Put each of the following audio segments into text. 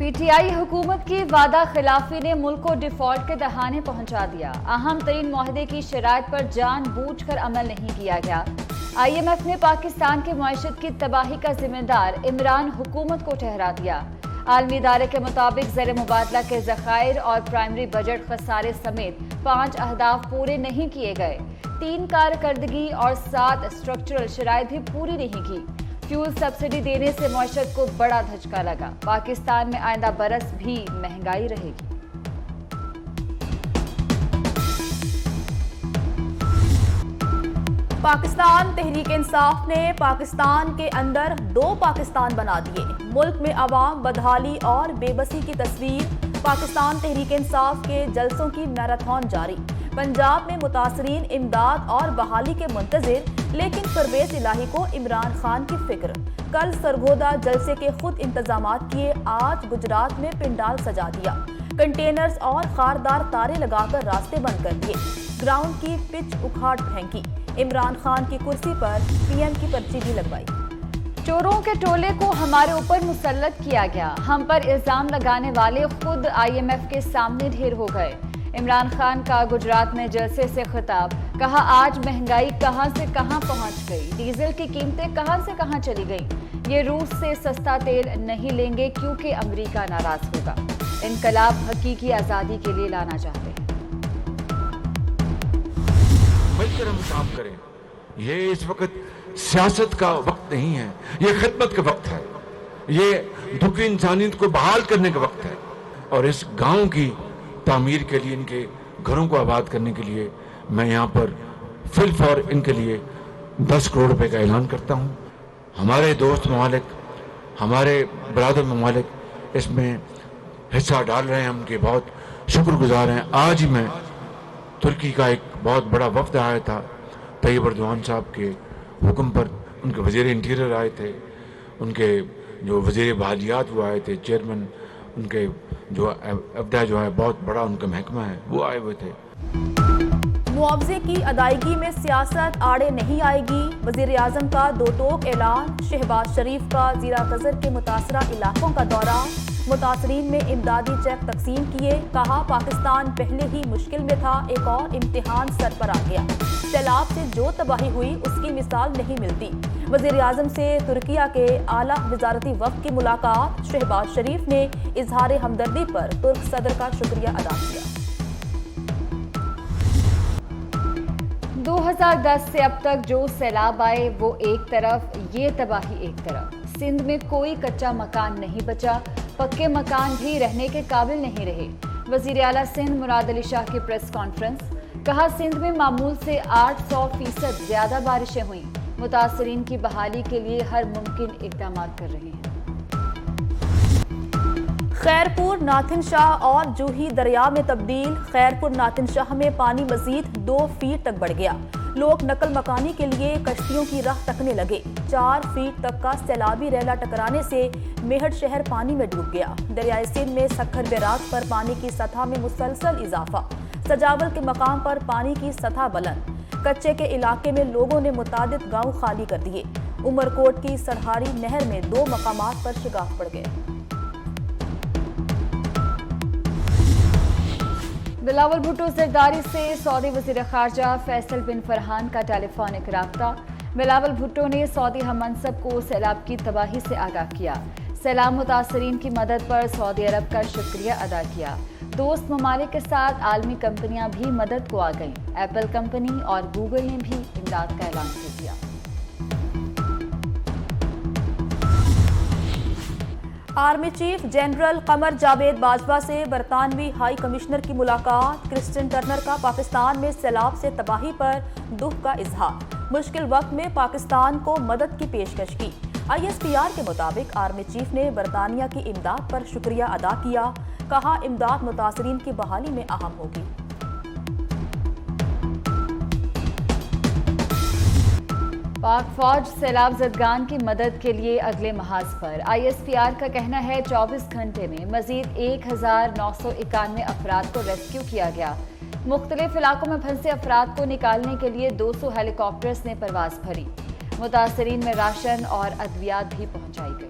P T I حکومت کی وعدہ خلافی نے ملک کو ڈیفالٹ کے دہانے پہنچا دیا۔ اہم ترین معاہدے کی شرائط پر جان بوجھ کر عمل نہیں کیا گیا۔ آئی ایم ایف نے پاکستان کی معیشت کی تباہی کا ذمہ دار عمران حکومت کو ٹھہرا دیا۔ عالمی ادارے کے مطابق زر مبادلہ کے ذخائر اور پرائمری بجٹ خسارے سمیت 5 اہداف پورے نہیں کیے گئے۔ 3 کارکردگی اور 7 اسٹرکچرل شرائط بھی پوری نہیں کی۔ فیول سبسڈی دینے سے معیشت کو بڑا دھچکا لگا۔ پاکستان میں آئندہ برس بھی مہنگائی رہے گی۔ پاکستان تحریک انصاف نے پاکستان کے اندر 2 پاکستان بنا دیے۔ ملک میں عوام بدحالی اور بے بسی کی تصویر۔ پاکستان تحریک انصاف کے جلسوں کی میراتھن جاری۔ پنجاب میں متاثرین امداد اور بحالی کے منتظر، لیکن پرویز الہی کو عمران خان کی فکر۔ کل سرگودا جلسے کے خود انتظامات کیے، آج گجرات میں پنڈال سجا دیا۔ کنٹینرز اور خاردار تارے لگا کر راستے بند کر دیے۔ گراؤنڈ کی پچ اکھاڑ پھینکی۔ عمران خان کی کرسی پر پی ایم کی پرچی بھی لگوائی۔ چوروں کے ٹولے کو ہمارے اوپر مسلط کیا گیا۔ ہم پر الزام لگانے والے خود آئی ایم ایف کے سامنے ڈھیر ہو گئے۔ عمران خان کا گجرات میں جلسے سے خطاب، کہا آج مہنگائی کہاں سے کہاں پہنچ گئی، ڈیزل کی قیمتیں کہاں سے کہاں چلی گئیں۔ یہ روس سے سستا تیل نہیں لیں گے کیونکہ امریکہ ناراض ہوگا۔ انقلاب حقیقی آزادی کے لیے لانا چاہتے ہیں۔ مل کر ہم کام کریں۔ یہ اس وقت سیاست کا وقت نہیں ہے، یہ خدمت کا وقت ہے، یہ دکھی انسانیت کو بحال کرنے کا وقت ہے۔ اور اس گاؤں کی تعمیر کے لیے، ان کے گھروں کو آباد کرنے کے لیے میں یہاں پر فل فور ان کے لیے 10 کروڑ روپے کا اعلان کرتا ہوں۔ ہمارے دوست ممالک، ہمارے برادر ممالک اس میں حصہ ڈال رہے ہیں، ہم کے بہت شکر گزار ہیں۔ آج ہی میں ترکی کا ایک بہت بڑا وفد آیا تھا، طیب اردوان صاحب کے حکم پر ان کے وزیر انٹیریئر آئے تھے، ان کے جو وزیر بحالیات وہ آئے تھے، چیئرمین ان کے جو ابدا جو ہے بہت بڑا ان کا محکمہ ہے، وہ آئے ہوئے تھے۔ معاوضے کی ادائیگی میں سیاست آڑے نہیں آئے گی، وزیر اعظم کا 2 ٹوک اعلان۔ شہباز شریف کا زیرہ قذر کے متاثرہ علاقوں کا دورہ، متاثرین میں امدادی چیک تقسیم کیے، کہا پاکستان پہلے ہی مشکل میں تھا، ایک اور امتحان سر پر آ گیا۔ سیلاب سے جو تباہی ہوئی اس کی مثال نہیں ملتی۔ وزیر اعظم سے ترکیہ کے اعلیٰ وزارتی وفد کی ملاقات، شہباز شریف نے اظہار ہمدردی پر ترک صدر کا شکریہ ادا کیا۔ 2010 سے اب تک جو سیلاب آئے وہ ایک طرف، یہ تباہی ایک طرف۔ سندھ میں کوئی کچا مکان نہیں بچا، پکے مکان بھی رہنے کے قابل نہیں رہے۔ وزیر اعلیٰ سندھ مراد علی شاہ کی پریس کانفرنس، کہا سندھ میں معمول سے 800% زیادہ بارشیں ہوئیں، متاثرین کی بحالی کے لیے ہر ممکن اقدامات کر رہے ہیں۔ خیرپور ناتھن شاہ اور جوہی دریا میں تبدیل، خیرپور ناتھن شاہ میں پانی مزید 2 فیٹ تک بڑھ گیا۔ لوگ نقل مکانی کے لیے کشتیوں کی راہ تکنے لگے۔ 4 فیٹ تک کا سیلابی ریلا ٹکرانے سے میہٹ شہر پانی میں ڈوب گیا۔ دریائے سندھ میں سکھر بیراج پر پانی کی سطح میں مسلسل اضافہ، سجاول کے مقام پر پانی کی سطح بلند۔ کچے کے علاقے میں لوگوں نے متعدد گاؤں خالی کر دیے۔ عمرکوٹ کی سرہاری نہر میں 2 مقامات پر شگاف پڑ گئے۔ بلاول بھٹو زرداری سے سعودی وزیر خارجہ فیصل بن فرحان کا ٹیلی فونک رابطہ۔ بلاول بھٹو نے سعودی ہم منصب کو سیلاب کی تباہی سے آگاہ کیا۔ سیلاب متاثرین کی مدد پر سعودی عرب کا شکریہ ادا کیا۔ دوست ممالک کے ساتھ عالمی کمپنیاں بھی مدد کو آ گئیں۔ ایپل کمپنی اور گوگل نے بھی امداد کا اعلان کر دیا۔ Army chief general Qamar Javed Bajwa سے برطانوی ہائی کمشنر کی ملاقات، کرسٹن ٹرنر کا پاکستان میں سیلاب سے تباہی پر دکھ کا اظہار، مشکل وقت میں پاکستان کو مدد کی پیشکش کی۔ آئی ایس پی آر کے مطابق آرمی چیف نے برطانیہ کی امداد پر شکریہ ادا کیا، کہا امداد متاثرین کی بحالی میں اہم ہوگی۔ پاک فوج سیلاب زدگان کی مدد کے لیے اگلے محاذ پر۔ آئی ایس پی آر کا کہنا ہے 24 گھنٹے میں مزید 1991 افراد کو ریسکیو کیا گیا۔ مختلف علاقوں میں پھنسے افراد کو نکالنے کے لیے 200 ہیلی کاپٹرز نے پرواز بھری۔ متاثرین میں راشن اور ادویات بھی پہنچائی گئی۔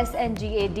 SNGAD,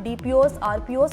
DPOs, RPOs